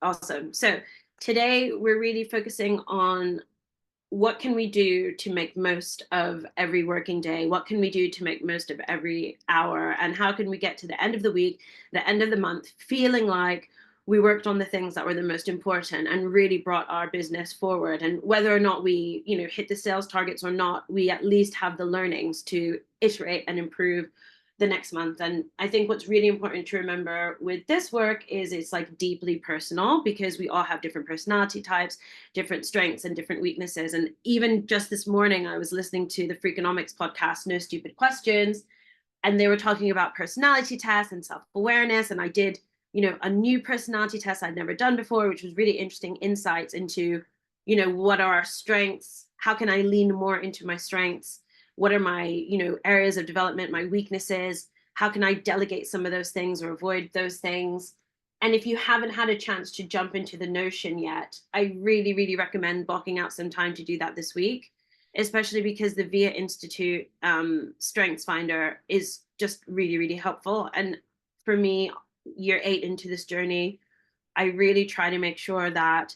Awesome. So today we're really focusing on what can we do to make most of every working day? What can we do to make most of every hour? And how can we get to the end of the week, the end of the month, feeling like we worked on the things that were the most important and really brought our business forward? And whether or not we, hit the sales targets or not, we at least have the learnings to iterate and improve the next month. And I think what's really important to remember with this work is it's like deeply personal, because we all have different personality types, different strengths and different weaknesses. And even just this morning, I was listening to the Freakonomics podcast, No Stupid Questions, and they were talking about personality tests and self-awareness. And I did, a new personality test I'd never done before, which was really interesting insights into, what are our strengths? How can I lean more into my strengths? What are my, areas of development, my weaknesses? How can I delegate some of those things or avoid those things? And if you haven't had a chance to jump into the Notion yet, I really, really recommend blocking out some time to do that this week, especially because the VIA Institute Strengths Finder is just really, really helpful. And for me, year 8 into this journey, I really try to make sure that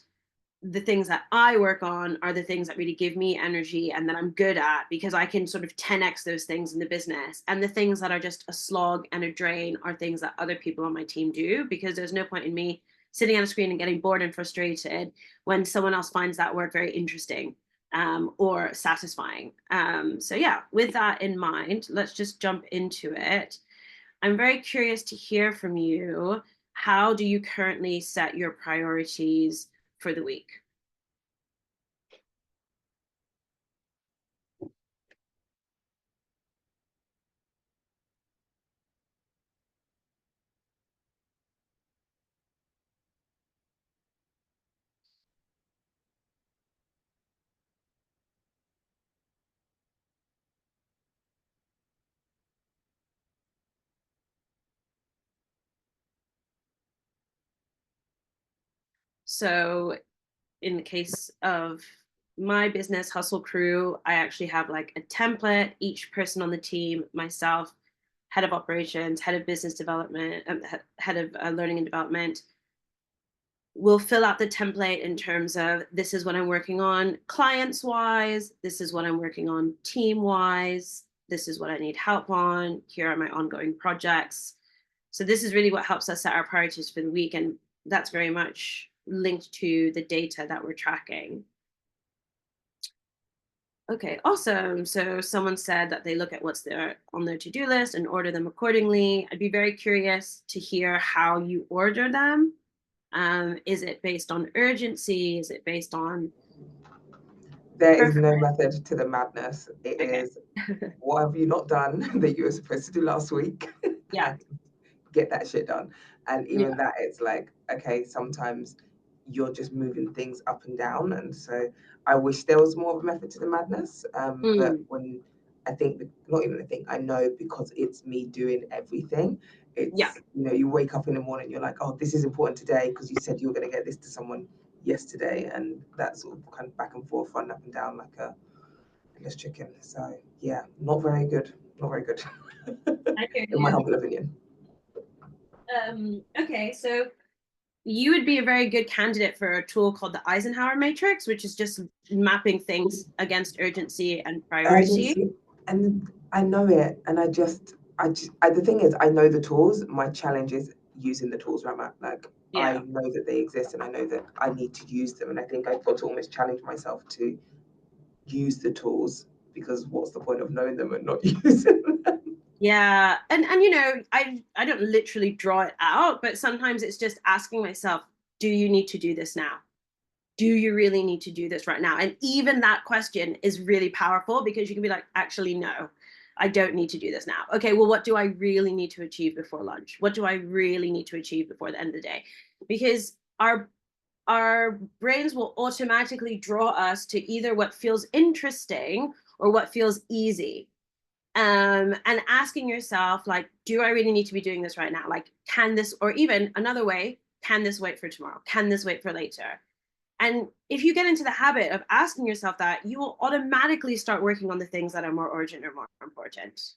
the things that I work on are the things that really give me energy and that I'm good at, because I can sort of 10x those things in the business. And the things that are just a slog and a drain are things that other people on my team do, because there's no point in me sitting on a screen and getting bored and frustrated when someone else finds that work very interesting or satisfying. So yeah, with that in mind, let's just jump into it. I'm very curious to hear from you. How do you currently set your priorities for the week? So in the case of my business, Hustle Crew, I actually have like a template. Each person on the team, myself, head of operations, head of business development, head of learning and development, will fill out the template in terms of, this is what I'm working on clients wise, this is what I'm working on team wise, this is what I need help on, here are my ongoing projects. So this is really what helps us set our priorities for the week. And that's very much linked to the data that we're tracking. Okay, awesome. So someone said that they look at what's there on their to-do list and order them accordingly. I'd be very curious to hear how you order them. Is it based on urgency? Is it based on... There is no method to the madness. It Okay. is, what have you not done that you were supposed to do last week? Yeah. And get that shit done. And Yeah. even that, it's like, okay, sometimes you're just moving things up and down. And so I wish there was more of a method to the madness. But when I think, not even I think, I know, because it's me doing everything. It's, Yeah. you wake up in the morning, you're like, oh, this is important today because you said you were going to get this to someone yesterday. And that sort of kind of back and forth, run up and down like a headless chicken. So yeah, not very good. Not very good. I hear In my you. humble opinion. Okay, so you would be a very good candidate for a tool called the Eisenhower Matrix, which is just mapping things against urgency and priority. Urgency, and I know it, and the thing is, I know the tools. My challenge is using the tools where I'm at. Like, I Yeah. know that they exist, and I know that I need to use them, and I think I've got to almost challenge myself to use the tools, because what's the point of knowing them and not using them? Yeah. And I don't literally draw it out, but sometimes it's just asking myself, do you need to do this now? Do you really need to do this right now? And even that question is really powerful, because you can be like, actually, no, I don't need to do this now. Okay, well, what do I really need to achieve before lunch? What do I really need to achieve before the end of the day? Because our brains will automatically draw us to either what feels interesting or what feels easy. And asking yourself, like, do I really need to be doing this right now? Like, can this, or even another way, can this wait for tomorrow? Can this wait for later? And if you get into the habit of asking yourself that, you will automatically start working on the things that are more urgent or more important.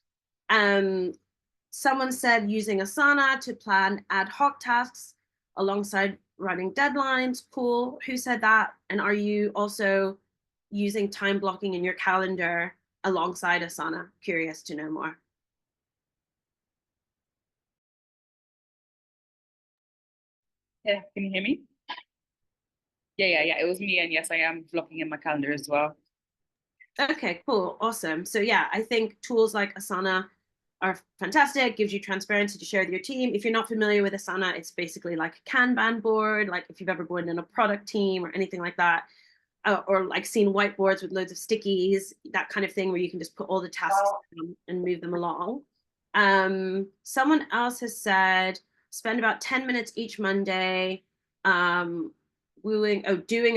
Someone said using Asana to plan ad hoc tasks alongside running deadlines? Cool. Who said that? And are you also using time blocking in your calendar alongside Asana? Curious to know more. Yeah, can you hear me? Yeah. It was me, and yes, I am blocking in my calendar as well. Okay, cool. Awesome. So yeah, I think tools like Asana are fantastic, gives you transparency to share with your team. If you're not familiar with Asana, it's basically like a Kanban board, like if you've ever been in a product team or anything like that, or like seen whiteboards with loads of stickies, that kind of thing where you can just put all the tasks and move them along. Someone else has said, spend about 10 minutes each Monday doing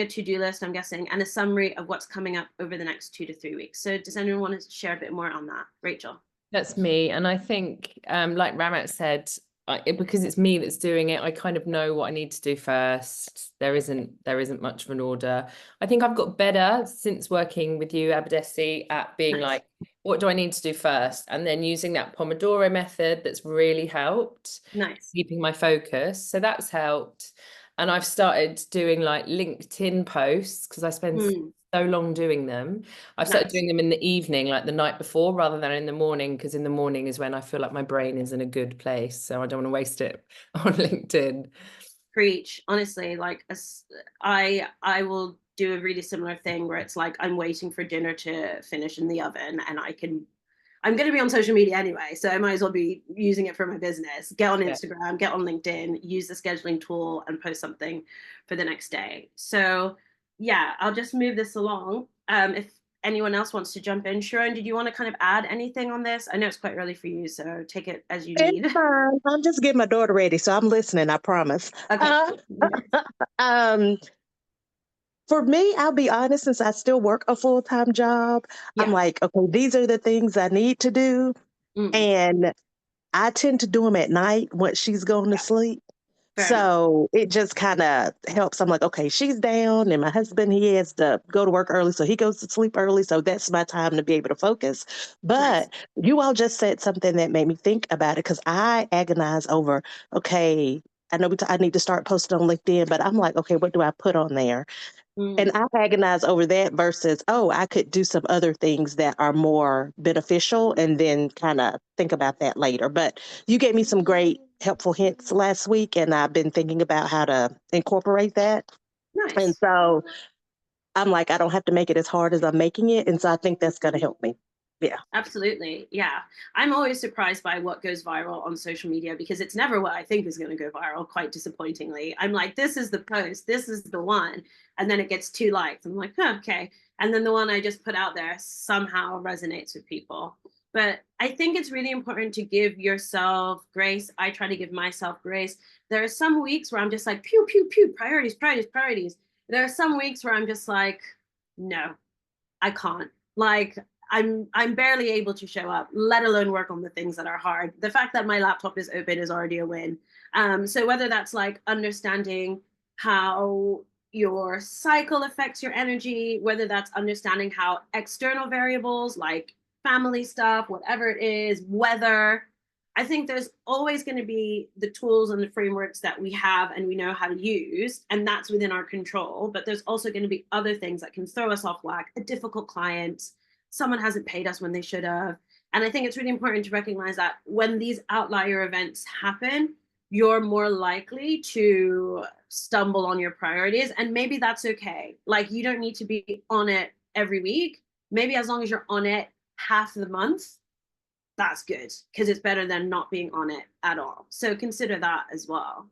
a to-do list, I'm guessing, and a summary of what's coming up over the next 2 to 3 weeks. So does anyone want to share a bit more on that? Rachel? That's me. And I think, like Ramat said, because it's me that's doing it, I kind of know what I need to do first. There isn't much of an order. I think I've got better since working with you, Abadesi, at being Nice. like, what do I need to do first? And then using that Pomodoro method that's really helped. Nice. Keeping my focus. So that's helped. And I've started doing like LinkedIn posts because I spend so long doing them. I've started doing them in the evening, like the night before, rather than in the morning, because in the morning is when I feel like my brain is in a good place. So I don't want to waste it on LinkedIn. Preach. Honestly, like I will do a really similar thing where it's like I'm waiting for dinner to finish in the oven, and I'm going to be on social media anyway, so I might as well be using it for my business. Get on Instagram, get on LinkedIn, use the scheduling tool and post something for the next day. So yeah, I'll just move this along. If anyone else wants to jump in, Sharon, did you want to kind of add anything on this? I know it's quite early for you, so take it as you need. It's fine. I'm just getting my daughter ready, so I'm listening, I promise. Okay. For me, I'll be honest, since I still work a full-time job, I'm like, okay, these are the things I need to do. And I tend to do them at night once she's going to sleep. So it just kind of helps. I'm like, okay, she's down, and my husband, he has to go to work early, so he goes to sleep early. So that's my time to be able to focus. But you all just said something that made me think about it, because I agonize over, okay, I know I need to start posting on LinkedIn, but I'm like, okay, what do I put on there? And I agonize over that versus, oh, I could do some other things that are more beneficial and then kind of think about that later. But you gave me some great helpful hints last week, and I've been thinking about how to incorporate that. Nice. And so I'm like, I don't have to make it as hard as I'm making it. And so I think that's going to help me. Yeah. Absolutely. Yeah. I'm always surprised by what goes viral on social media, because it's never what I think is going to go viral, quite disappointingly. I'm like, this is the post, this is the one. And then it gets 2 likes. I'm like, oh, okay. And then the one I just put out there somehow resonates with people. But I think it's really important to give yourself grace. I try to give myself grace. There are some weeks where I'm just like, pew, pew, pew, priorities, priorities, priorities. There are some weeks where I'm just like, no, I can't. Like, I'm barely able to show up, let alone work on the things that are hard. The fact that my laptop is open is already a win. So whether that's like understanding how your cycle affects your energy, whether that's understanding how external variables like family stuff, whatever it is, weather, I think there's always going to be the tools and the frameworks that we have and we know how to use, and that's within our control. But there's also going to be other things that can throw us off whack, a difficult client, someone hasn't paid us when they should have. And I think it's really important to recognize that when these outlier events happen, you're more likely to stumble on your priorities. And maybe that's okay. Like, you don't need to be on it every week. Maybe as long as you're on it half the month, that's good, because it's better than not being on it at all. So consider that as well.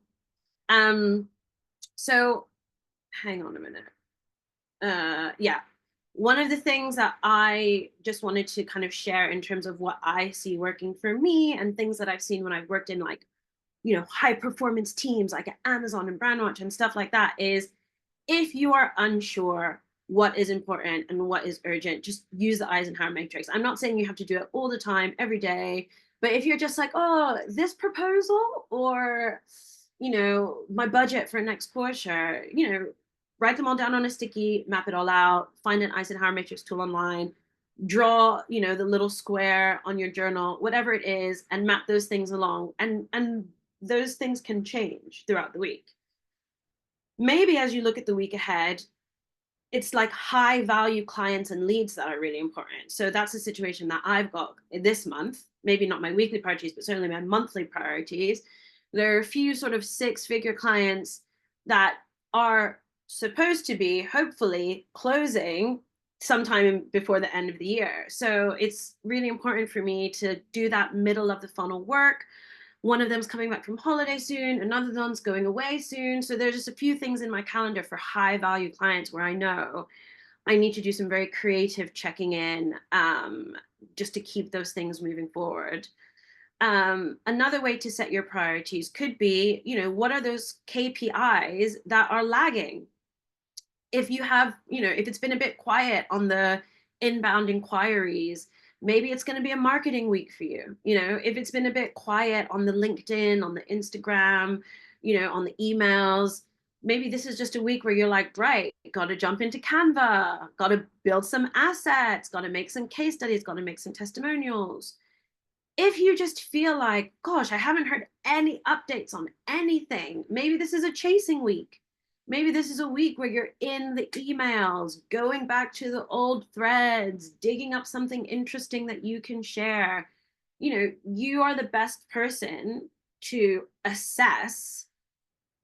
So hang on a minute. Yeah. One of the things that I just wanted to kind of share in terms of what I see working for me and things that I've seen when I've worked in, like, you know, high performance teams like at Amazon and Brandwatch and stuff like that, is if you are unsure what is important and what is urgent, just use the Eisenhower matrix. I'm not saying you have to do it all the time, every day, but if you're just like, oh, this proposal, or, you know, my budget for next quarter, you know, write them all down on a sticky, map it all out, find an Eisenhower matrix tool online, draw, you know, the little square on your journal, whatever it is, and map those things along. And those things can change throughout the week. maybe as you look at the week ahead, it's like high value clients and leads that are really important. So that's a situation that I've got this month, maybe not my weekly priorities, but certainly my monthly priorities. There are a few sort of 6-figure clients that are supposed to be hopefully closing sometime before the end of the year. So it's really important for me to do that middle of the funnel work. One of them's coming back from holiday soon, another one's going away soon. So there's just a few things in my calendar for high value clients where I know I need to do some very creative checking in, just to keep those things moving forward. Another way to set your priorities could be, what are those KPIs that are lagging? If you have, if it's been a bit quiet on the inbound inquiries, maybe it's going to be a marketing week for you. If it's been a bit quiet on the LinkedIn, on the Instagram, on the emails, maybe this is just a week where you're like, right, got to jump into Canva, got to build some assets, got to make some case studies, got to make some testimonials. If you just feel like, gosh, I haven't heard any updates on anything, maybe this is a chasing week. Maybe this is a week where you're in the emails, going back to the old threads, digging up something interesting that you can share. You are the best person to assess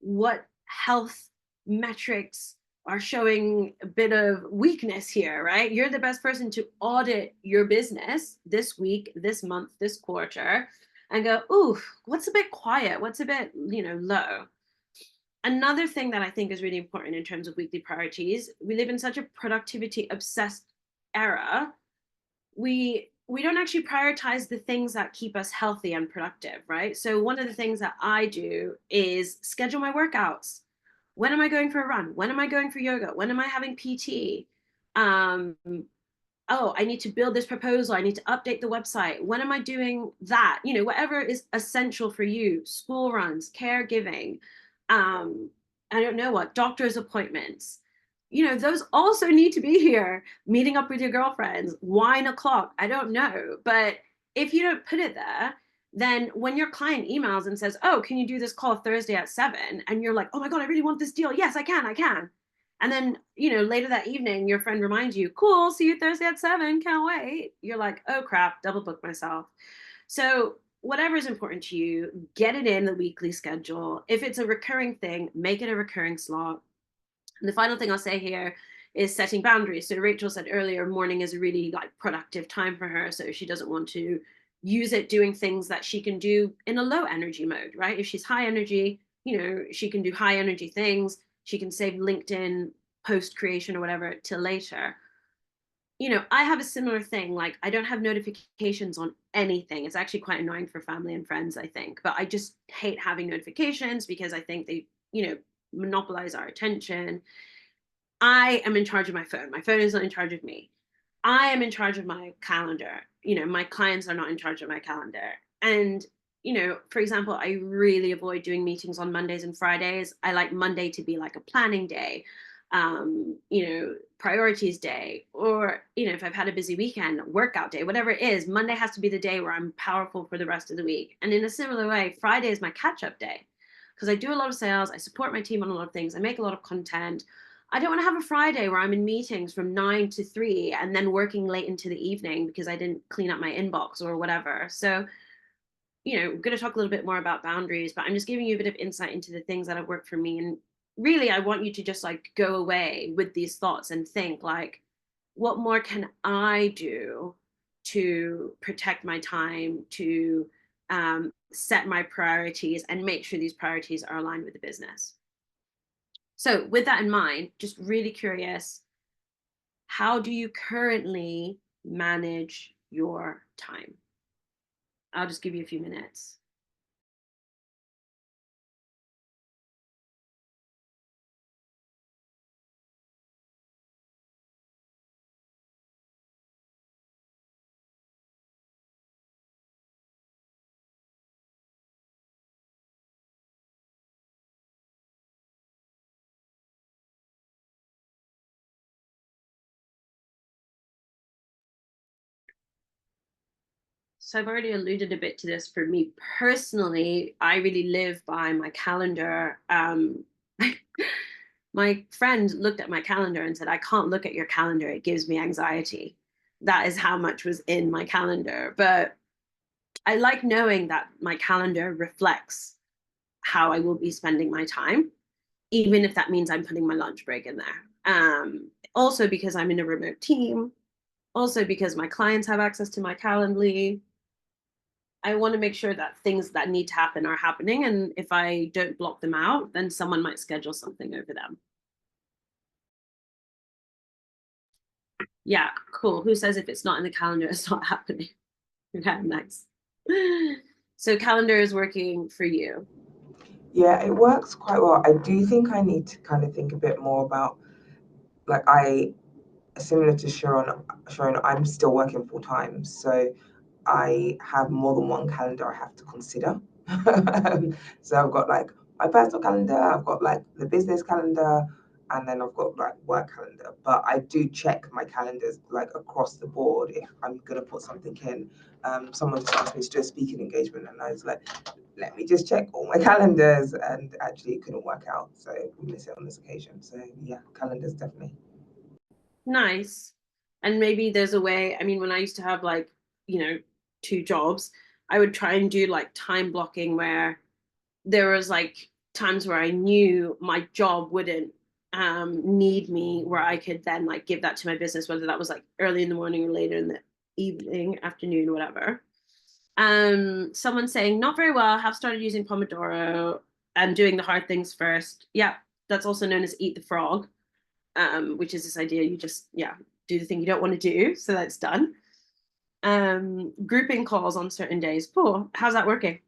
what health metrics are showing a bit of weakness here, right? You're the best person to audit your business this week, this month, this quarter, and go, ooh, what's a bit quiet? What's a bit, low? Another thing that I think is really important in terms of weekly priorities, we live in such a productivity obsessed era. We don't actually prioritize the things that keep us healthy and productive, right? So one of the things that I do is schedule my workouts. When am I going for a run? When am I going for yoga? When am I having PT? Oh, I need to build this proposal. I need to update the website. When am I doing that? Whatever is essential for you, school runs, caregiving, I don't know what, doctor's appointments. Those also need to be here. Meeting up with your girlfriends, wine o'clock, I don't know. But if you don't put it there, then when your client emails and says, oh, can you do this call Thursday at 7? And you're like, oh my God, I really want this deal. Yes, I can. And then, later that evening, your friend reminds you, cool, see you Thursday at 7, can't wait. You're like, oh crap, double booked myself. So whatever is important to you, get it in the weekly schedule. If it's a recurring thing, make it a recurring slot. And the final thing I'll say here is setting boundaries. So Rachel said earlier, morning is a really productive time for her. So if she doesn't want to use it doing things that she can do in a low energy mode, right? If she's high energy, she can do high energy things. She can save LinkedIn post creation or whatever till later. I have a similar thing. Like, I don't have notifications on anything. It's actually quite annoying for family and friends, I think. But I just hate having notifications because I think they, monopolize our attention. I am in charge of my phone. My phone is not in charge of me. I am in charge of my calendar. My clients are not in charge of my calendar. And, for example, I really avoid doing meetings on Mondays and Fridays. I like Monday to be like a planning day, priorities day, or, if I've had a busy weekend, workout day, whatever it is, Monday has to be the day where I'm powerful for the rest of the week. And in a similar way, Friday is my catch-up day because I do a lot of sales. I support my team on a lot of things. I make a lot of content. I don't want to have a Friday where I'm in meetings from 9 to 3 and then working late into the evening because I didn't clean up my inbox or whatever. So, we're going to talk a little bit more about boundaries, but I'm just giving you a bit of insight into the things that have worked for me. And really, I want you to just go away with these thoughts and think what more can I do to protect my time, to set my priorities and make sure these priorities are aligned with the business. So with that in mind, just really curious, how do you currently manage your time? I'll just give you a few minutes. So I've already alluded a bit to this. For me personally, I really live by my calendar. My friend looked at my calendar and said, I can't look at your calendar. It gives me anxiety. That is how much was in my calendar. But I like knowing that my calendar reflects how I will be spending my time, even if that means I'm putting my lunch break in there. Also because I'm in a remote team, also because my clients have access to my Calendly. I want to make sure that things that need to happen are happening. And if I don't block them out, then someone might schedule something over them. Yeah, cool. Who says if it's not in the calendar, it's not happening? Okay, nice. So calendar is working for you. Yeah, it works quite well. I do think I need to kind of think a bit more about, like, similar to Sharon, I'm still working full time. So I have more than one calendar I have to consider. So I've got like my personal calendar, I've got like the business calendar, and then I've got like work calendar. But I do check my calendars like across the board if I'm gonna put something in. Someone just asked me to do a speaking engagement, and I was like, let me just check all my calendars, and actually it couldn't work out, so we miss it on this occasion. So yeah, calendars definitely. Nice. And maybe there's a way, I mean, when I used to have like, 2 jobs, I would try and do like time blocking where there was like times where I knew my job wouldn't need me, where I could then like give that to my business, whether that was like early in the morning or later in the evening, afternoon, whatever. Someone saying, not very well, have started using Pomodoro and doing the hard things first. Yeah, that's also known as eat the frog, which is this idea you just, do the thing you don't want to do, so that's done. Grouping calls on certain days. Cool. How's that working?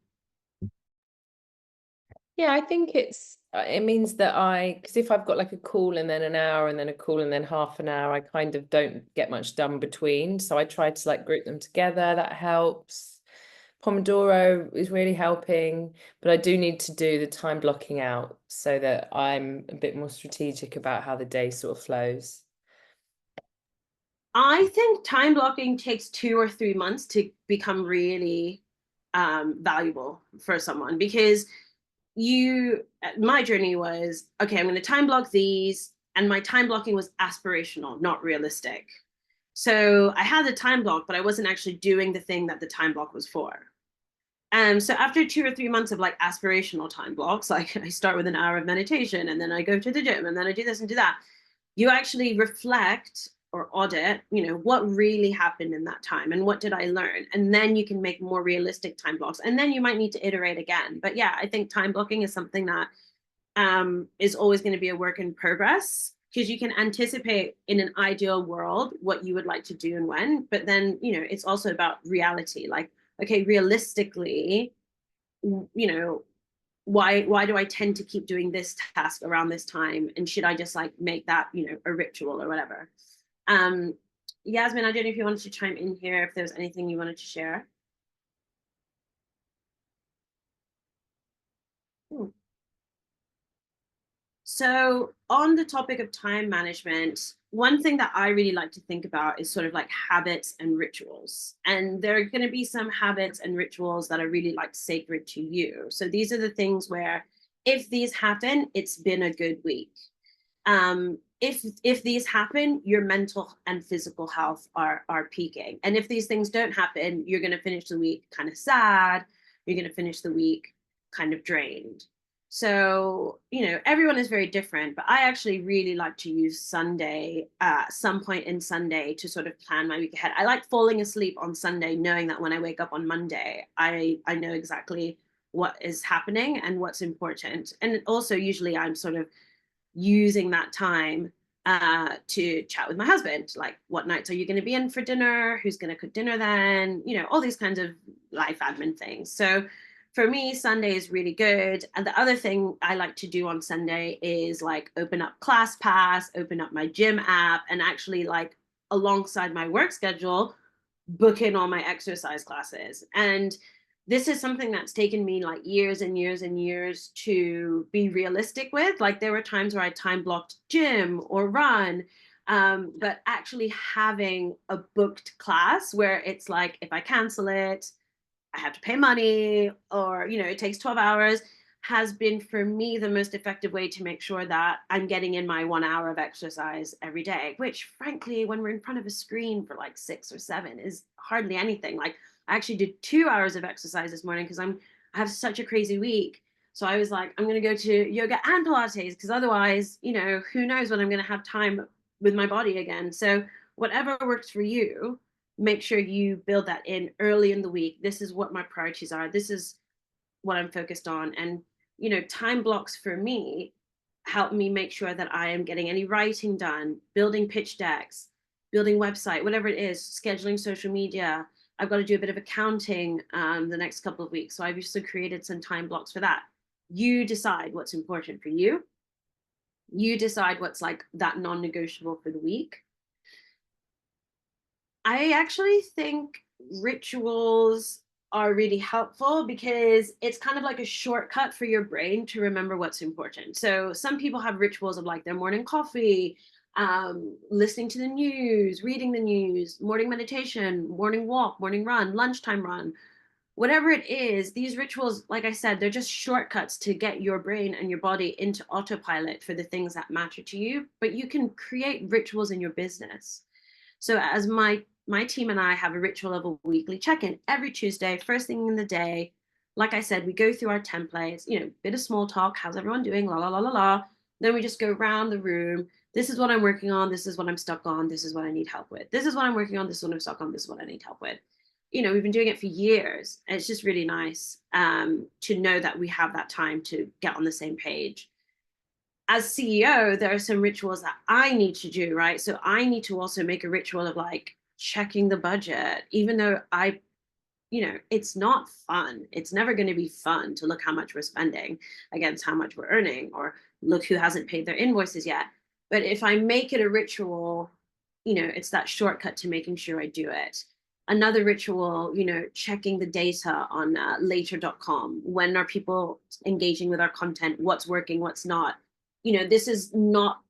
Yeah, I think it means that because if I've got like a call and then an hour and then a call and then half an hour, I kind of don't get much done between. So I try to like group them together. That helps. Pomodoro is really helping, but I do need to do the time blocking out so that I'm a bit more strategic about how the day sort of flows. I think time blocking takes 2 or 3 months to become really valuable for someone, because my journey was, okay, I'm going to time block these, and my time blocking was aspirational, not realistic. So I had the time block, but I wasn't actually doing the thing that the time block was for. So after 2 or 3 months of like aspirational time blocks, like I start with an hour of meditation, and then I go to the gym, and then I do this and do that, you actually reflect or audit, what really happened in that time and what did I learn? And then you can make more realistic time blocks. And then you might need to iterate again. But yeah, I think time blocking is something that is always going to be a work in progress, because you can anticipate in an ideal world what you would like to do and when. But then, it's also about reality. Like, okay, realistically, why do I tend to keep doing this task around this time? And should I just like make that, a ritual or whatever? Yasmin, I don't know if you wanted to chime in here, if there's anything you wanted to share. So on the topic of time management, one thing that I really like to think about is sort of like habits and rituals. And there are going to be some habits and rituals that are really like sacred to you. So these are the things where if these happen, it's been a good week. If these happen, your mental and physical health are peaking. And if these things don't happen, you're going to finish the week kind of sad. You're going to finish the week kind of drained. So, everyone is very different, but I actually really like to use Sunday, some point in Sunday, to sort of plan my week ahead. I like falling asleep on Sunday, knowing that when I wake up on Monday, I know exactly what is happening and what's important. And also usually I'm sort of using that time to chat with my husband, like, what nights are you going to be in for dinner? Who's going to cook dinner then? All these kinds of life admin things. So for me, Sunday is really good. And the other thing I like to do on Sunday is like open up ClassPass, open up my gym app, and actually like alongside my work schedule, book in all my exercise classes. And this is something that's taken me like years and years and years to be realistic with. Like there were times where I time blocked gym or run, but actually having a booked class where it's like, if I cancel it, I have to pay money, or, it takes 12 hours. has been for me the most effective way to make sure that I'm getting in my 1 hour of exercise every day, which frankly, when we're in front of a screen for like 6 or 7 is hardly anything. Like I actually did 2 hours of exercise this morning because I have such a crazy week. So I was like, I'm going to go to yoga and Pilates because otherwise, you know, who knows when I'm going to have time with my body again. So whatever works for you, make sure you build that in early in the week. This is what my priorities are. This is what I'm focused on. And, you know, time blocks for me help me make sure that I am getting any writing done, building pitch decks, building website, whatever it is, scheduling social media. I've got to do a bit of accounting the next couple of weeks. So I've also created some time blocks for that. You decide what's important for you. You decide what's like that non-negotiable for the week. I actually think rituals are really helpful because it's kind of like a shortcut for your brain to remember what's important. So some people have rituals of like their morning coffee, listening to the news, reading the news, morning meditation, morning walk, morning run, lunchtime run, whatever it is. These rituals, like I said, they're just shortcuts to get your brain and your body into autopilot for the things that matter to you. But you can create rituals in your business. So as my team and I have a ritual of a weekly check-in every Tuesday, first thing in the day. Like I said, we go through our templates, you know, bit of small talk. How's everyone doing? La, la, la, la, la. Then we just go around the room. This is what I'm working on. This is what I'm stuck on. This is what I need help with. This is what I'm working on. This is what I'm stuck on. This is what I need help with. You know, we've been doing it for years. And it's just really nice to know that we have that time to get on the same page. As CEO, there are some rituals that I need to do, right? So I need to also make a ritual of like checking the budget, even though you know, it's not fun. It's never going to be fun to look how much we're spending against how much we're earning, or look who hasn't paid their invoices yet. But if I make it a ritual, you know, it's that shortcut to making sure I do it. Another ritual, you know, checking the data on later.com. When are people engaging with our content? What's working, what's not? You know, this is not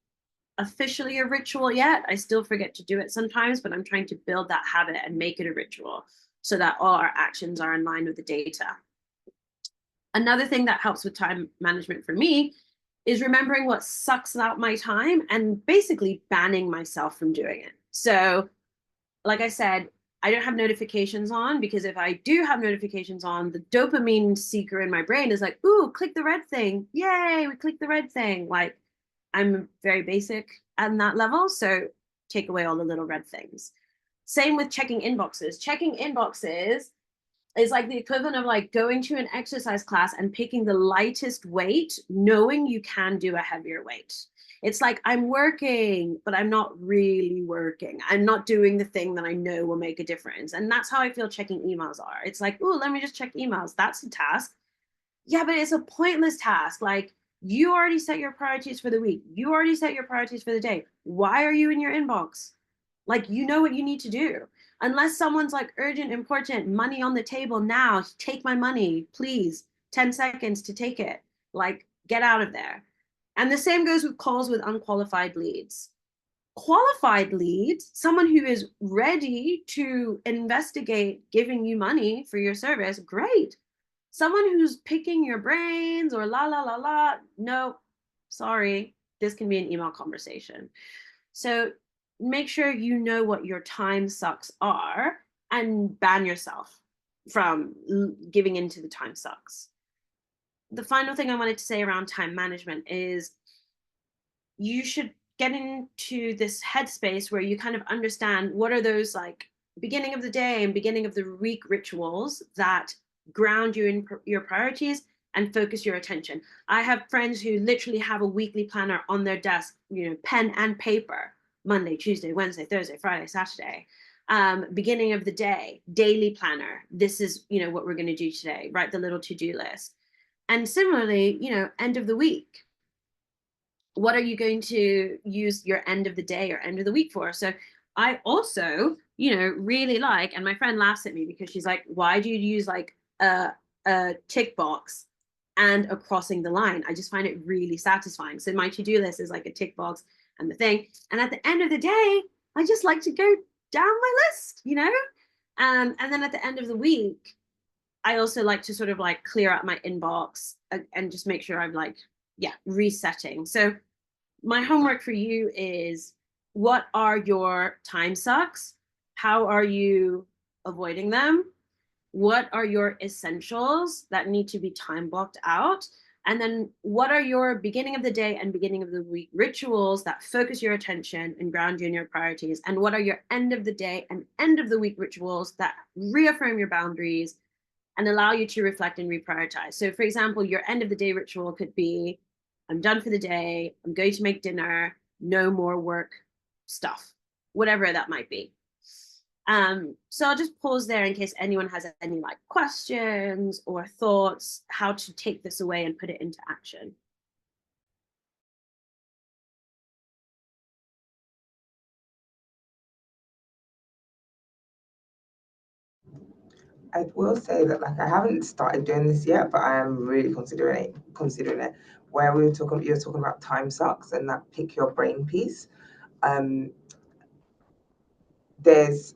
officially a ritual yet. I still forget to do it sometimes, but I'm trying to build that habit and make it a ritual so that all our actions are in line with the data. Another thing that helps with time management for me is remembering what sucks out my time and basically banning myself from doing it. So, like I said, I don't have notifications on because if I do have notifications on, the dopamine seeker in my brain is like, ooh, click the red thing. Yay, we clicked the red thing. Like, I'm very basic at that level, so take away all the little red things. Same with checking inboxes. Checking inboxes is like the equivalent of like going to an exercise class and picking the lightest weight, knowing you can do a heavier weight. It's like I'm working, but I'm not really working. I'm not doing the thing that I know will make a difference. And that's how I feel checking emails are. It's like, oh, let me just check emails. That's a task. Yeah, but it's a pointless task. Like, you already set your priorities for the week. You already set your priorities for the day. Why are you in your inbox? Like, you know what you need to do. Unless someone's like urgent, important, money on the table now, take my money, please. 10 seconds to take it. Like, get out of there. And the same goes with calls with unqualified leads. Qualified leads, someone who is ready to investigate giving you money for your service, great. Someone who's picking your brains or la, la, la, la, no, sorry, this can be an email conversation. So make sure you know what your time sucks are and ban yourself from giving into the time sucks. The final thing I wanted to say around time management is you should get into this headspace where you kind of understand what are those like beginning of the day and beginning of the week rituals that ground you in your priorities and focus your attention. I have friends who literally have a weekly planner on their desk, you know, pen and paper, Monday, Tuesday, Wednesday, Thursday, Friday, Saturday. Beginning of the day, daily planner. This is, you know, what we're going to do today. Write the little to-do list. And similarly, you know, end of the week. What are you going to use your end of the day or end of the week for? So I also, you know, really like, and my friend laughs at me because she's like, why do you use like a tick box and a crossing the line? I just find it really satisfying. So my to-do list is like a tick box and the thing. And at the end of the day, I just like to go down my list, you know? And then at the end of the week, I also like to sort of like clear out my inbox and just make sure I'm like, yeah, resetting. So my homework for you is, what are your time sucks? How are you avoiding them? What are your essentials that need to be time blocked out? And then what are your beginning of the day and beginning of the week rituals that focus your attention and ground you in your priorities? And what are your end of the day and end of the week rituals that reaffirm your boundaries and allow you to reflect and reprioritize? So for example, your end of the day ritual could be, I'm done for the day, I'm going to make dinner, no more work stuff, whatever that might be. So I'll just pause there in case anyone has any like questions or thoughts, how to take this away and put it into action. I will say that like I haven't started doing this yet, but I am really considering it. Where you were talking about time sucks and that pick your brain piece. There's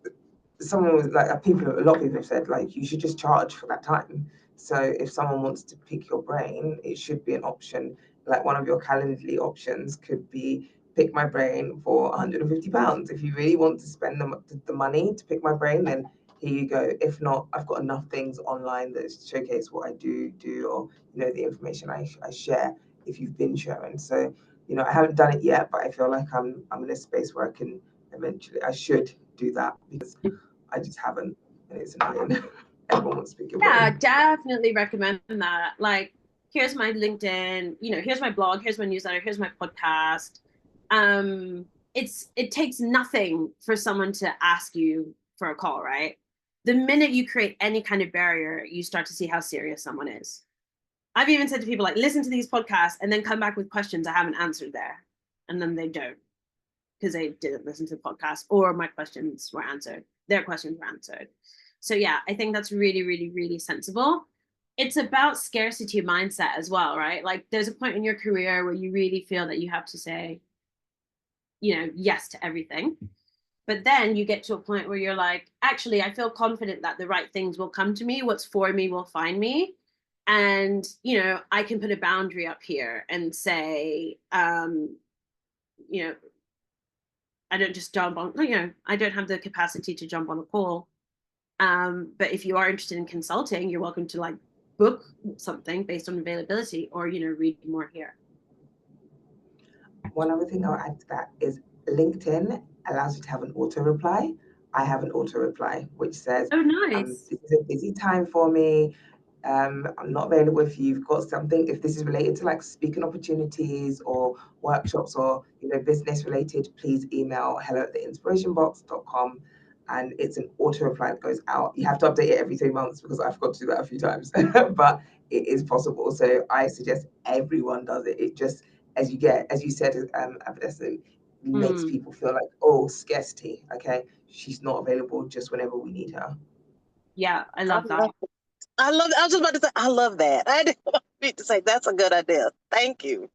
someone was like a lot of people have said like you should just charge for that time. So if someone wants to pick your brain, it should be an option. Like one of your Calendly options could be pick my brain for £150. If you really want to spend the money to pick my brain, then here you go. If not, I've got enough things online that showcase what I do, or the information I share if you've been sharing. So I haven't done it yet, but I feel like I'm in a space where I can eventually. I should do that because I just haven't, and it's annoying. Everyone wants to pick your brain. Yeah, definitely recommend that. Like, here's my LinkedIn, here's my blog, here's my newsletter, here's my podcast. It takes nothing for someone to ask you for a call, right? The minute you create any kind of barrier, you start to see how serious someone is. I've even said to people like, listen to these podcasts and then come back with questions I haven't answered there. And then they don't, because they didn't listen to the podcast, or my questions were answered. Their questions were answered. So yeah, I think that's really, really, really sensible. It's about scarcity mindset as well, right? Like there's a point in your career where you really feel that you have to say, yes to everything. But then you get to a point where you're like, actually, I feel confident that the right things will come to me. What's for me will find me. And, I can put a boundary up here and say, I don't just jump on, I don't have the capacity to jump on a call. But if you are interested in consulting, you're welcome to like book something based on availability, or, read more here. One other thing I'll add to that is LinkedIn allows you to have an auto reply. I have an auto reply, which says, oh, nice. This is a busy time for me. I'm not available if you've got something, if this is related to like speaking opportunities or workshops or business related, please email hello@theinspirationbox.com, and it's an auto reply that goes out. You have to update it every 3 months because I forgot to do that a few times, but it is possible. So I suggest everyone does it. It just, as you said, Abadesi, makes people feel like, oh, scarcity. Okay, she's not available just whenever we need her. Yeah, I love that. I was just about to say, I love that. I didn't want to say that's a good idea. Thank you.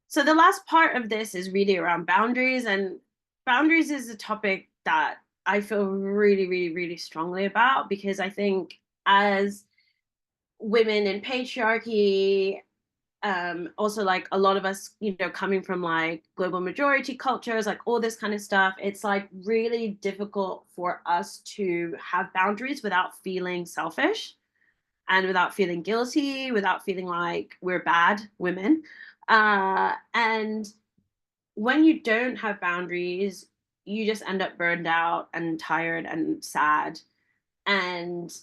So the last part of this is really around boundaries, and boundaries is a topic that I feel really, really, really strongly about, because I think as women in patriarchy, also like a lot of us, coming from like global majority cultures, like all this kind of stuff, it's like really difficult for us to have boundaries without feeling selfish and without feeling guilty, without feeling like we're bad women. And when you don't have boundaries, you just end up burned out and tired and sad. And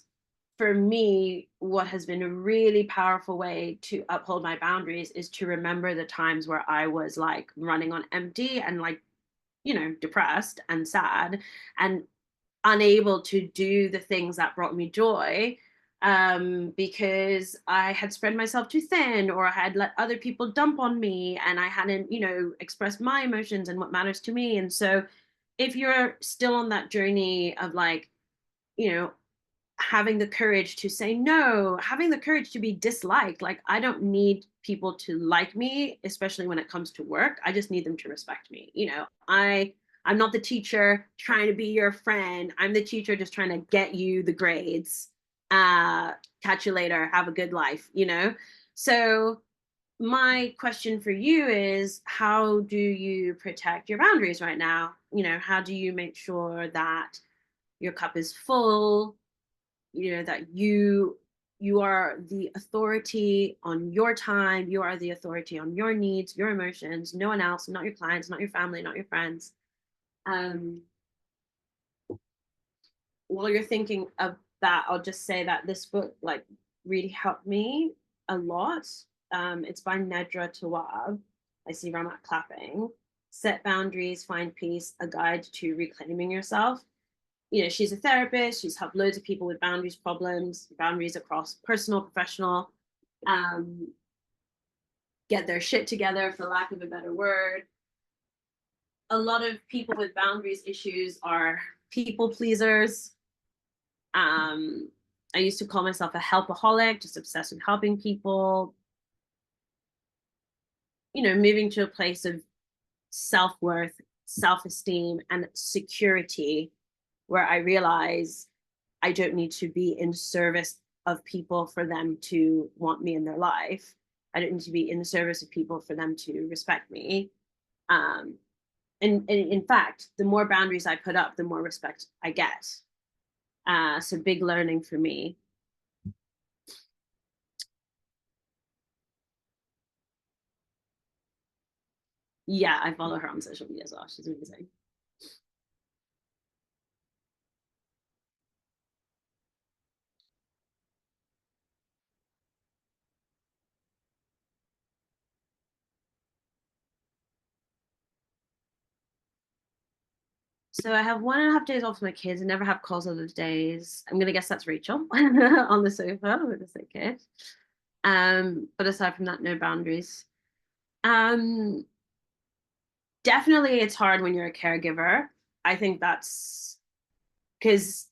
for me, what has been a really powerful way to uphold my boundaries is to remember the times where I was like running on empty and like, depressed and sad and unable to do the things that brought me joy, because I had spread myself too thin, or I had let other people dump on me, and I hadn't, expressed my emotions and what matters to me. And so if you're still on that journey of like, having the courage to say no, having the courage to be disliked. Like, I don't need people to like me, especially when it comes to work. I just need them to respect me. I I'm not the teacher trying to be your friend. I'm the teacher just trying to get you the grades. Catch you later. Have a good life, you know? So my question for you is, how do you protect your boundaries right now? You know, how do you make sure that your cup is full, you know, that you are the authority on your time, you are the authority on your needs, your emotions, no one else, not your clients, not your family, not your friends. While you're thinking of that, I'll just say that this book like really helped me a lot. It's by Nedra Tawwab. I see Ramat clapping. Set Boundaries, Find Peace, A Guide to Reclaiming Yourself. You know, she's a therapist. She's helped loads of people with boundaries problems, boundaries across personal, professional, get their shit together, for lack of a better word. A lot of people with boundaries issues are people pleasers. I used to call myself a helpaholic, just obsessed with helping people. You know, moving to a place of self-worth, self-esteem, and security, where I realize I don't need to be in service of people for them to want me in their life. I don't need to be in the service of people for them to respect me. And in fact, the more boundaries I put up, the more respect I get. So big learning for me. Yeah, I follow her on social media as well. She's amazing. So I have 1.5 days off with my kids. I never have calls on those days. I'm gonna guess that's Rachel on the sofa with a sick kid. But aside from that, no boundaries. Definitely it's hard when you're a caregiver. I think that's because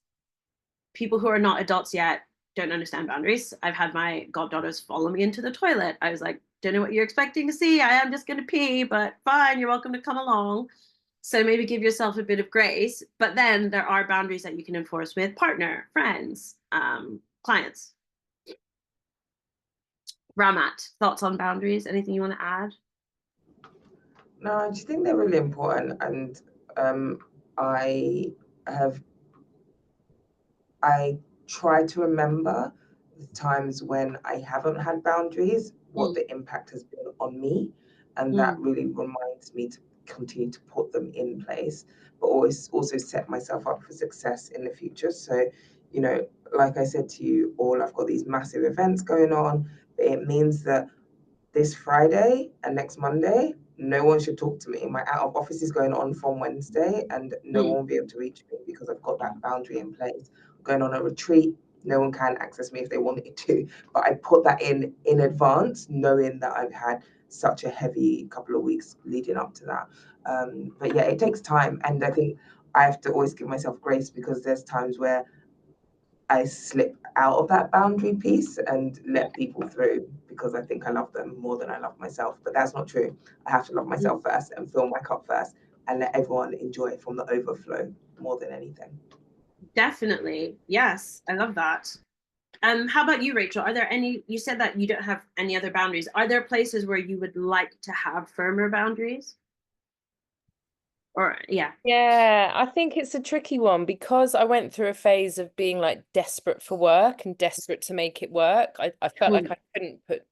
people who are not adults yet don't understand boundaries. I've had my goddaughters follow me into the toilet. I was like, don't know what you're expecting to see. I am just gonna pee, but fine, you're welcome to come along. So maybe give yourself a bit of grace, but then there are boundaries that you can enforce with partner, friends, clients. Ramat, thoughts on boundaries? Anything you want to add? No, I just think they're really important, and I try to remember the times when I haven't had boundaries, what the impact has been on me, and that really reminds me to continue to put them in place, but always also set myself up for success in the future. So, you know, like I said to you all, I've got these massive events going on. It means that this Friday and next Monday, no one should talk to me. My out of office is going on from Wednesday, and no one will be able to reach me because I've got that boundary in place. I'm going on a retreat. No one can access me if they wanted to, but I put that in advance, knowing that I've had such a heavy couple of weeks leading up to that. But yeah, it takes time, and I think I have to always give myself grace, because there's times where I slip out of that boundary piece and let people through because I think I love them more than I love myself. But that's not true. I have to love myself first and fill my cup first and let everyone enjoy from the overflow more than anything. Definitely. Yes, I love that. How about you, Rachel? Are there any, you said that you don't have any other boundaries. Are there places where you would like to have firmer boundaries? Or yeah, I think it's a tricky one because I went through a phase of being like desperate for work and desperate to make it work. I felt like I couldn't put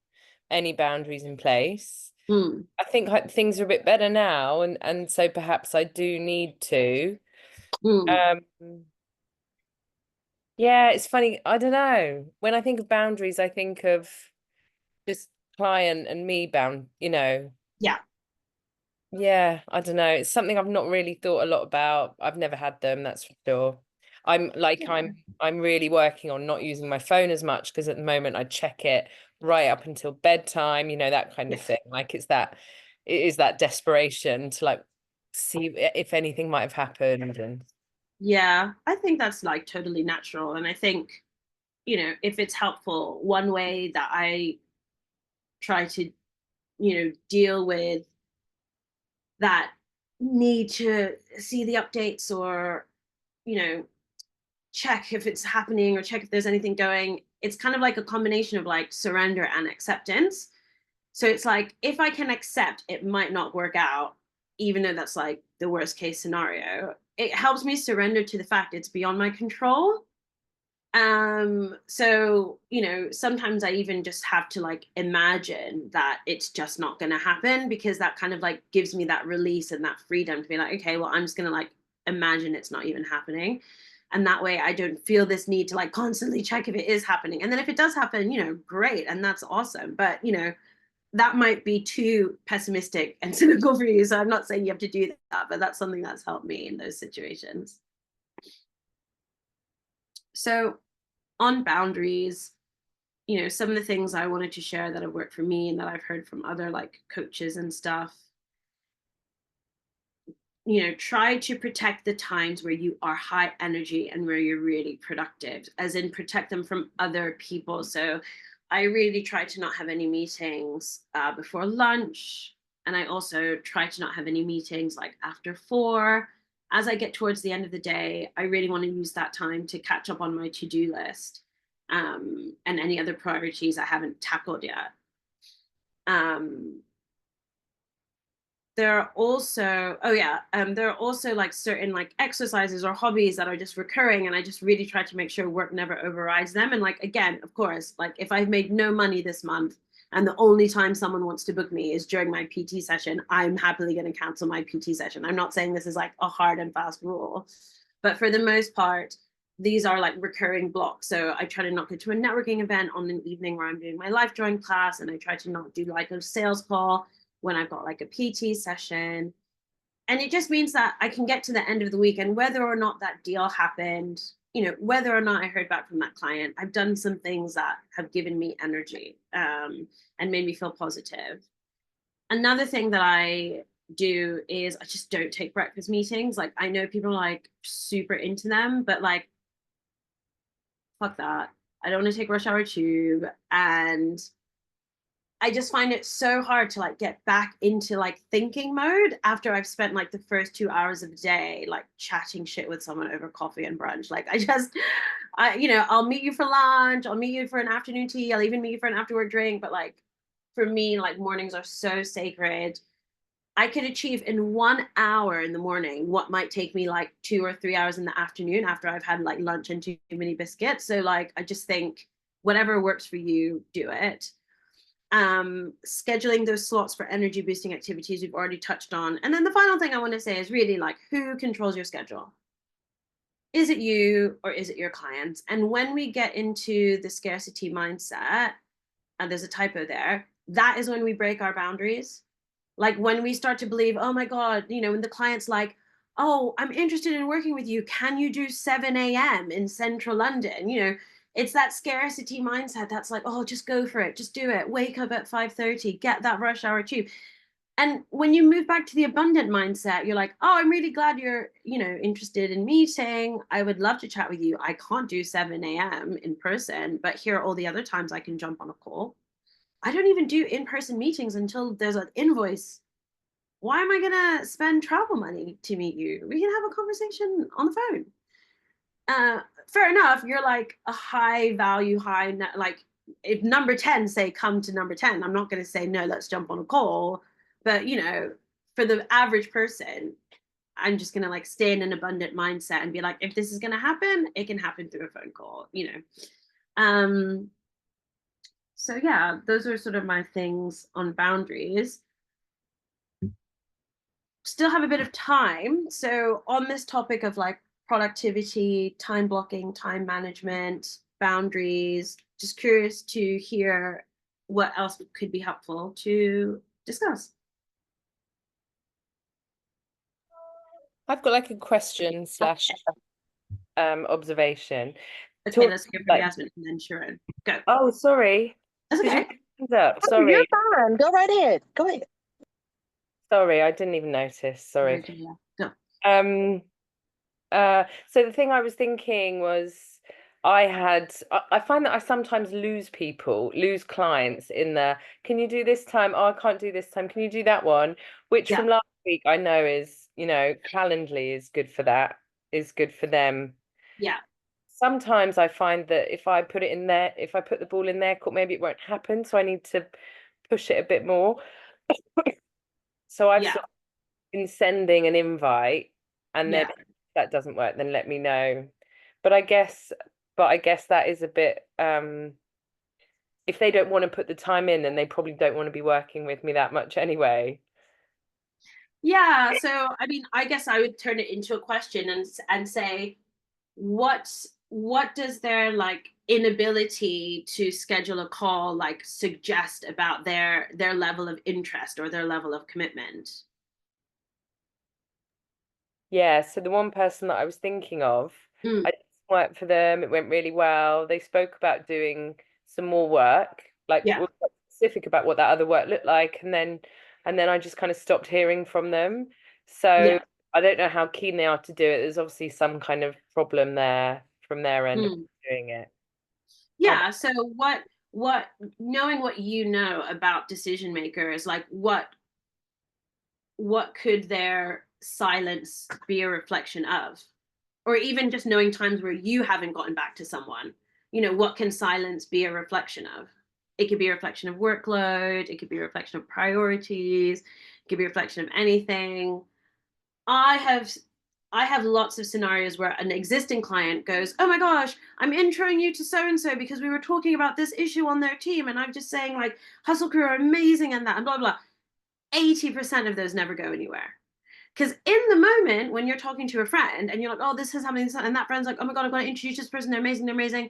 any boundaries in place. I think things are a bit better now, and so perhaps I do need to. Yeah, it's funny. I don't know. When I think of boundaries, I think of just client and me bound, you know. Yeah. Yeah, I don't know. It's something I've not really thought a lot about. I've never had them, that's for sure. I'm really working on not using my phone as much, because at the moment I check it right up until bedtime, you know, that kind of thing. Like it is that desperation to like see if anything might have happened. And yeah, I think that's like totally natural. And I think, you know, if it's helpful, one way that I try to, you know, deal with that need to see the updates or, check if it's happening or check if there's anything going. It's kind of like a combination of like surrender and acceptance. So it's like, if I can accept it might not work out, even though that's like the worst case scenario, it helps me surrender to the fact it's beyond my control. So, sometimes I even just have to like imagine that it's just not going to happen, because that kind of like gives me that release and that freedom to be like, okay, well, I'm just going to like imagine it's not even happening. And that way I don't feel this need to like constantly check if it is happening. And then if it does happen, great. And that's awesome. But, that might be too pessimistic and cynical for you. So I'm not saying you have to do that, but that's something that's helped me in those situations. So on boundaries, some of the things I wanted to share that have worked for me and that I've heard from other like coaches and stuff, try to protect the times where you are high energy and where you're really productive, as in protect them from other people. So I really try to not have any meetings before lunch. And I also try to not have any meetings like after 4. As I get towards the end of the day, I really want to use that time to catch up on my to-do list and any other priorities I haven't tackled yet. There are also, there are also like certain like exercises or hobbies that are just recurring, and I just really try to make sure work never overrides them. And like, again, of course, like if I've made no money this month and the only time someone wants to book me is during my PT session, I'm happily going to cancel my PT session. I'm not saying this is like a hard and fast rule, but for the most part, these are like recurring blocks. So I try to not go to a networking event on an evening where I'm doing my life drawing class, and I try to not do like a sales call when I've got like a PT session. And it just means that I can get to the end of the week, and whether or not that deal happened, whether or not I heard back from that client, I've done some things that have given me energy and made me feel positive. Another thing that I do is I just don't take breakfast meetings. Like, I know people are like super into them, but like, fuck that. I don't want to take rush hour tube. And I just find it so hard to like get back into like thinking mode after I've spent like the first 2 hours of the day like chatting shit with someone over coffee and brunch. Like I'll meet you for lunch, I'll meet you for an afternoon tea, I'll even meet you for an after work drink. But like for me, like mornings are so sacred. I could achieve in 1 hour in the morning what might take me like 2 or 3 hours in the afternoon after I've had like lunch and 2 mini biscuits. So like I just think whatever works for you, do it. Scheduling those slots for energy boosting activities we've already touched on. And then the final thing I want to say is really like, who controls your schedule? Is it you or is it your clients? And when we get into the scarcity mindset, and there's a typo there, that is when we break our boundaries. Like when we start to believe, oh my God, when the client's like, oh, I'm interested in working with you, can you do 7 a.m. in central London? It's that scarcity mindset that's like, oh, just go for it, just do it, wake up at 5:30, get that rush hour tube. And when you move back to the abundant mindset, you're like, oh, I'm really glad you're interested in meeting, I would love to chat with you. I can't do 7 a.m. in person, but here are all the other times I can jump on a call. I don't even do in-person meetings until there's an invoice. Why am I gonna spend travel money to meet you? We can have a conversation on the phone. Fair enough, you're like a high value, like if number 10 say come to number 10, I'm not going to say no, let's jump on a call. But for the average person, I'm just going to like stay in an abundant mindset and be like, if this is going to happen, it can happen through a phone call. So yeah, those are sort of my things on boundaries. Still have a bit of time, so on this topic of like productivity, time blocking, time management, boundaries, just curious to hear what else could be helpful to discuss. I've got like a question / observation. Okay, let's hear from Yasmin and then Sharon. Go. Oh, sorry. That's okay. Sorry. You're fine. Go right ahead. Go ahead. Sorry, I didn't even notice. Sorry. No. So the thing I was thinking was I find that I sometimes lose clients in can you do this time? Oh, I can't do this time. Can you do that one? Which from last week I know is Calendly is good for that, is good for them. Yeah. Sometimes I find that if I put the ball in their court, maybe it won't happen. So I need to push it a bit more. So I've sort of been sending an invite, and then if that doesn't work, then let me know. But I guess that is a bit, if they don't want to put the time in, then they probably don't want to be working with me that much anyway. Yeah. So, I mean, I guess I would turn it into a question and say, what does their like inability to schedule a call like suggest about their level of interest or their level of commitment? Yeah, so the one person that I was thinking of, Mm. I did some work for them. It went really well. They spoke about doing some more work, like Yeah. were quite specific about what that other work looked like, and then I just kind of stopped hearing from them. So Yeah. I don't know how keen they are to do it. There's obviously some kind of problem there from their end of doing it. Yeah. So what knowing what you know about decision makers, like what could their silence be a reflection of? Or even just knowing times where you haven't gotten back to someone, what can silence be a reflection of? It could be a reflection of workload, it could be a reflection of priorities, it could be a reflection of anything. I have lots of scenarios where an existing client goes, oh my gosh, I'm introing you to so and so because we were talking about this issue on their team, and I'm just saying like Hustle Crew are amazing and that and blah blah. 80% of those never go anywhere. Because in the moment when you're talking to a friend and you're like, oh, this is happening, and that friend's like, oh my God, I'm going to introduce this person, they're amazing, they're amazing.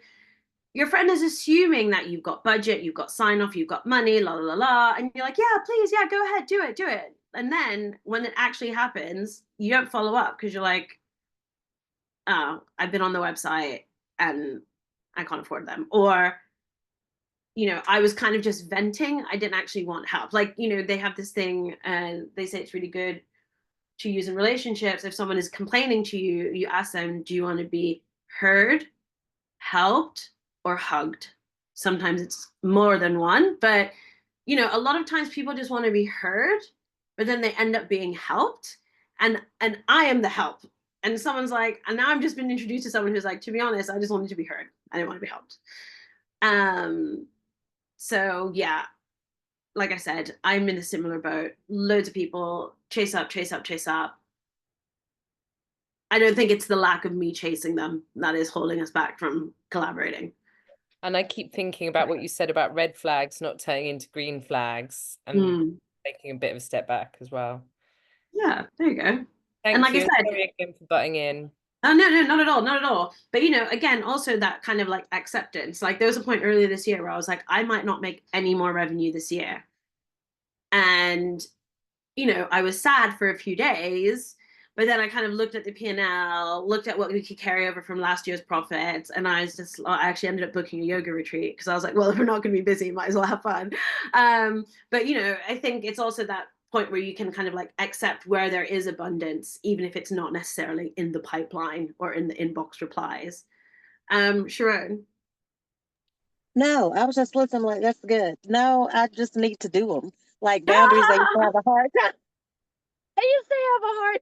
Your friend is assuming that you've got budget, you've got sign off, you've got money, la la la la. And you're like, yeah, please, yeah, go ahead, do it. And then when it actually happens, you don't follow up because you're like, oh, I've been on the website and I can't afford them. Or, I was kind of just venting. I didn't actually want help. Like, they have this thing and they say it's really good to use in relationships. If someone is complaining to you, you ask them, do you want to be heard, helped, or hugged? Sometimes it's more than one, but a lot of times people just want to be heard, but then they end up being helped. And I am the help. And someone's like, and now I've just been introduced to someone who's like, to be honest, I just wanted to be heard. I didn't want to be helped. So yeah, like I said, I'm in a similar boat. Loads of people chase up. I don't think it's the lack of me chasing them that is holding us back from collaborating. And I keep thinking about what you said about red flags not turning into green flags and taking a bit of a step back as well. Yeah, there you go. Thank like you. I said, sorry again for butting in. Oh, no, not at all. But, again, also that kind of like acceptance. Like there was a point earlier this year where I was like, I might not make any more revenue this year. And, I was sad for a few days, but then I kind of looked at the P&L, looked at what we could carry over from last year's profits. And I actually ended up booking a yoga retreat because I was like, well, if we're not going to be busy, might as well have fun. But, I think it's also that point where you can kind of like accept where there is abundance, even if it's not necessarily in the pipeline or in the inbox replies. Sharon? No, I was just listening like, that's good. No, I just need to do them. Like boundaries, I used to have a hard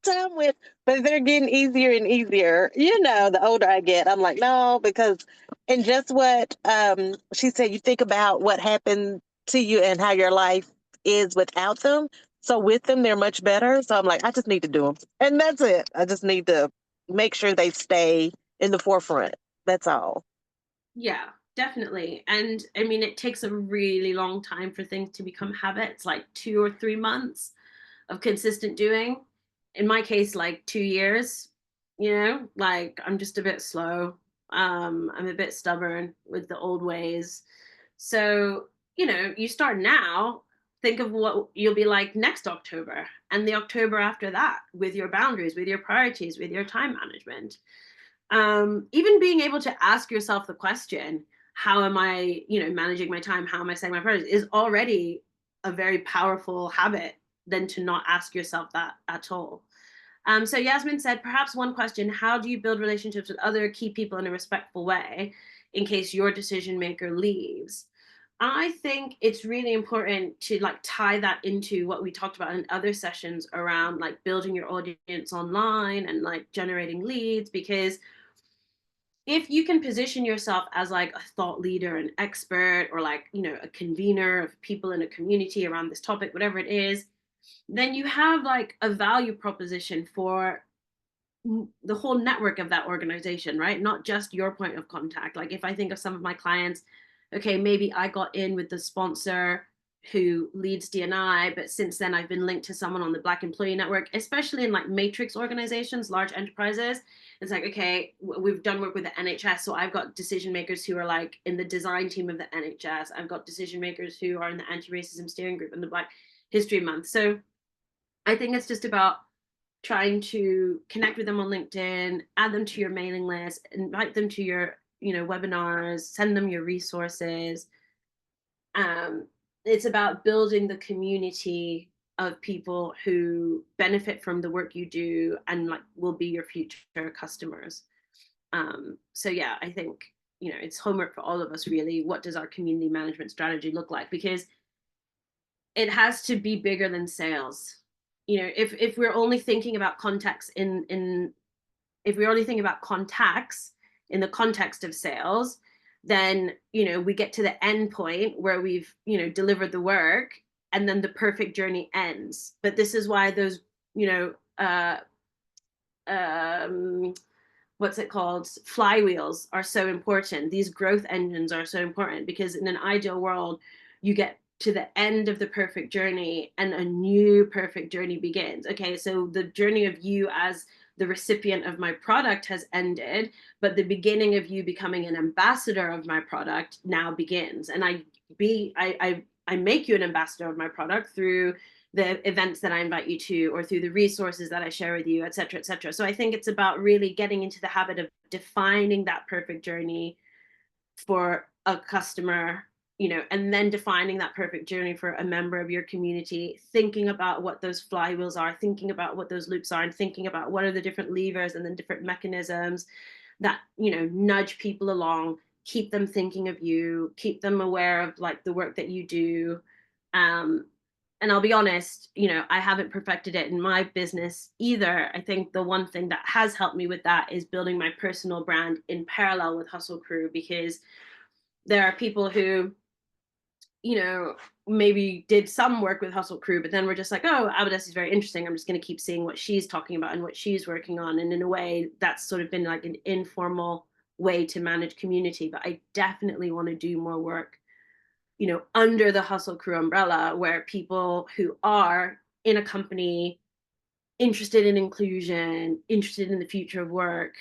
time. With, but they're getting easier and easier. The older I get, I'm like, no, because, and just what she said, you think about what happened to you and how your life is without them. So with them, they're much better. So I'm like, I just need to do them. And that's it. I just need to make sure they stay in the forefront. That's all. Yeah, definitely. And I mean, it takes a really long time for things to become habits, like 2 or 3 months of consistent doing. In my case, like 2 years, like I'm just a bit slow. I'm a bit stubborn with the old ways. So, you start now, think of what you'll be like next October and the October after that with your boundaries, with your priorities, with your time management. Even being able to ask yourself the question, how am I, managing my time? How am I setting my priorities is already a very powerful habit than to not ask yourself that at all. So Yasmin said, perhaps one question, how do you build relationships with other key people in a respectful way in case your decision maker leaves? I think it's really important to like tie that into what we talked about in other sessions around like building your audience online and like generating leads, because if you can position yourself as like a thought leader, an expert, or like, you know, a convener of people in a community around this topic, whatever it is, then you have like a value proposition for the whole network of that organization, right? Not just your point of contact. Like if I think of some of my clients, okay, maybe I got in with the sponsor who leads D&I, but since then I've been linked to someone on the Black Employee Network, especially in like matrix organizations, large enterprises. It's like, okay, we've done work with the NHS, so I've got decision makers who are like in the design team of the NHS. I've got decision makers who are in the anti-racism steering group and the Black History Month. So I think it's just about trying to connect with them on LinkedIn, add them to your mailing list, invite them to your, you know, webinars, send them your resources. It's about building the community of people who benefit from the work you do and like will be your future customers. So yeah, I think, you know, it's homework for all of us really. What does our community management strategy look like? Because it has to be bigger than sales. You know, if we're only thinking about contacts if we're only thinking about contacts in the context of sales, then, you know, we get to the end point where we've, you know, delivered the work and then the perfect journey ends. But this is why those, you know, what's it called, flywheels are so important. These growth engines are so important, because in an ideal world you get to the end of the perfect journey and a new perfect journey begins. Okay, so the journey of you as the recipient of my product has ended, but the beginning of you becoming an ambassador of my product now begins. And I make you an ambassador of my product through the events that I invite you to, or through the resources that I share with you, et cetera, et cetera. So I think it's about really getting into the habit of defining that perfect journey for a customer, you know, and then defining that perfect journey for a member of your community, thinking about what those flywheels are, thinking about what those loops are, and thinking about what are the different levers and then different mechanisms that, you know, nudge people along, keep them thinking of you, keep them aware of like the work that you do. And I'll be honest, you know, I haven't perfected it in my business either. I think the one thing that has helped me with that is building my personal brand in parallel with Hustle Crew, because there are people who, you know, maybe did some work with Hustle Crew, but then we're just like, oh, Abadesi is very interesting. I'm just going to keep seeing what she's talking about and what she's working on. And in a way, that's sort of been like an informal way to manage community. But I definitely want to do more work, you know, under the Hustle Crew umbrella, where people who are in a company interested in inclusion, interested in the future of work,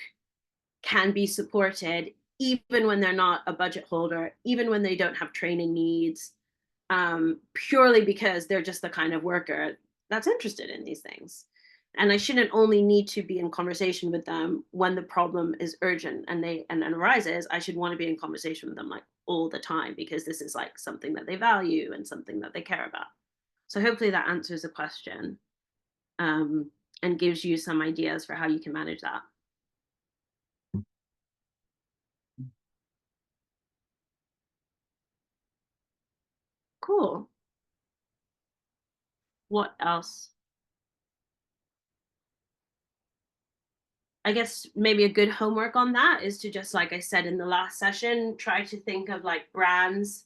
can be supported, even when they're not a budget holder, even when they don't have training needs, purely because they're just the kind of worker that's interested in these things. And I shouldn't only need to be in conversation with them when the problem is urgent and arises. I should want to be in conversation with them like all the time, because this is like something that they value and something that they care about. So hopefully that answers the question, and gives you some ideas for how you can manage that. Cool. What else? I guess maybe a good homework on that is to just, like I said in the last session, try to think of like brands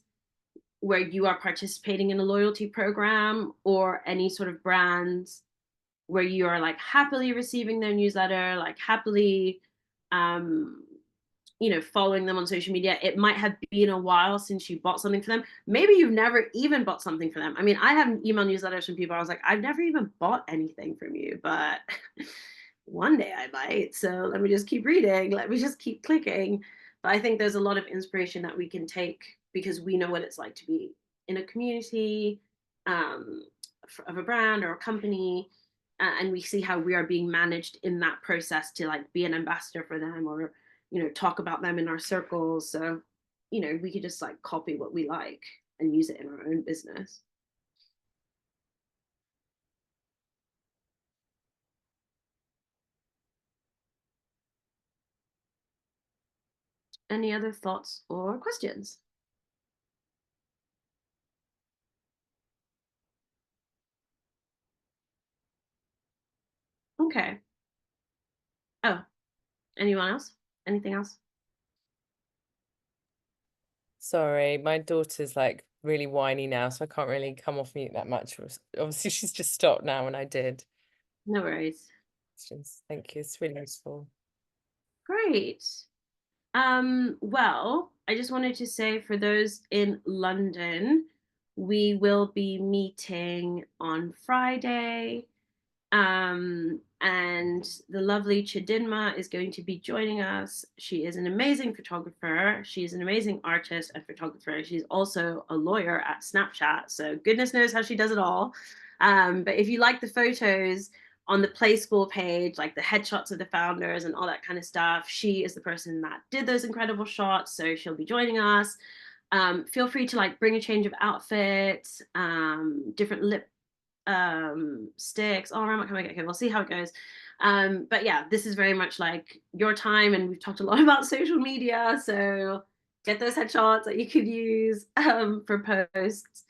where you are participating in a loyalty program, or any sort of brands where you are like happily receiving their newsletter, like happily, you know, following them on social media. It might have been a while since you bought something for them. Maybe you've never even bought something for them. I mean, I have email newsletters from people. I was like, I've never even bought anything from you, but one day I might. So let me just keep reading. Let me just keep clicking. But I think there's a lot of inspiration that we can take, because we know what it's like to be in a community, of a brand or a company, and we see how we are being managed in that process to like be an ambassador for them, or, you know, talk about them in our circles. So, you know, we could just like copy what we like and use it in our own business. Any other thoughts or questions? Okay. Oh, anyone else? Anything else? Sorry, my daughter's like really whiny now, so I can't really come off mute that much. Obviously, she's just stopped now when I did. No worries. Thank you. It's really useful. Great. Well, I just wanted to say for those in London, we will be meeting on Friday. And the lovely Chidinma is going to be joining us. She is an amazing photographer. She's an amazing artist and photographer. She's also a lawyer at Snapchat. So goodness knows how she does it all. But if you like the photos on the Playschool page, like the headshots of the founders and all that kind of stuff, she is the person that did those incredible shots. So she'll be joining us. Feel free to like bring a change of outfit, different lip sticks. Oh, I'm not coming. Okay, we'll see how it goes. But yeah, this is very much like your time, and we've talked a lot about social media, so get those headshots that you could use for posts.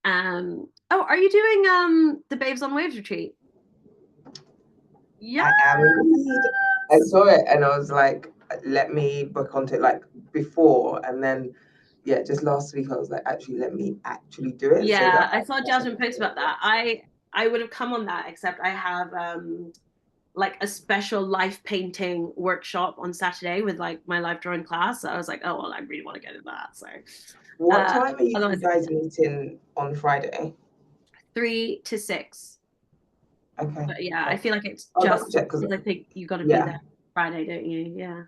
Oh, are you doing the Babes on Waves retreat? Yeah, I am indeed. I saw it and I was like, let me book onto it like before, and then yeah, just last week I was like, actually, let me actually do it. Yeah, so that I saw Jasmine post about that. I would have come on that, except I have like a special life painting workshop on Saturday with like my life drawing class. So I was like, oh well, I really want to go to that. So what time are you otherwise, guys meeting on Friday? 3 to 6. Okay. But yeah, I feel like it's I'll just double check because I think you got to be there Friday, don't you? Yeah.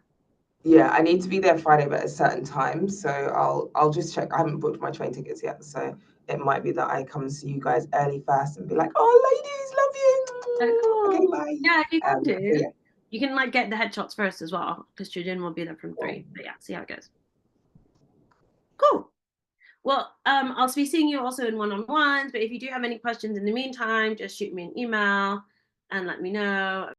Yeah, I need to be there Friday, but at a certain time. So I'll just check. I haven't booked my train tickets yet, so it might be that I come and see you guys early first and be like, "Oh, ladies, love you." Oh, cool. Okay, bye. Yeah, you can do. So yeah. You can like get the headshots first as well, because Judin will be there from 3. But yeah, see how it goes. Cool. Well, I'll be seeing you also in one-on-ones, but if you do have any questions in the meantime, just shoot me an email and let me know.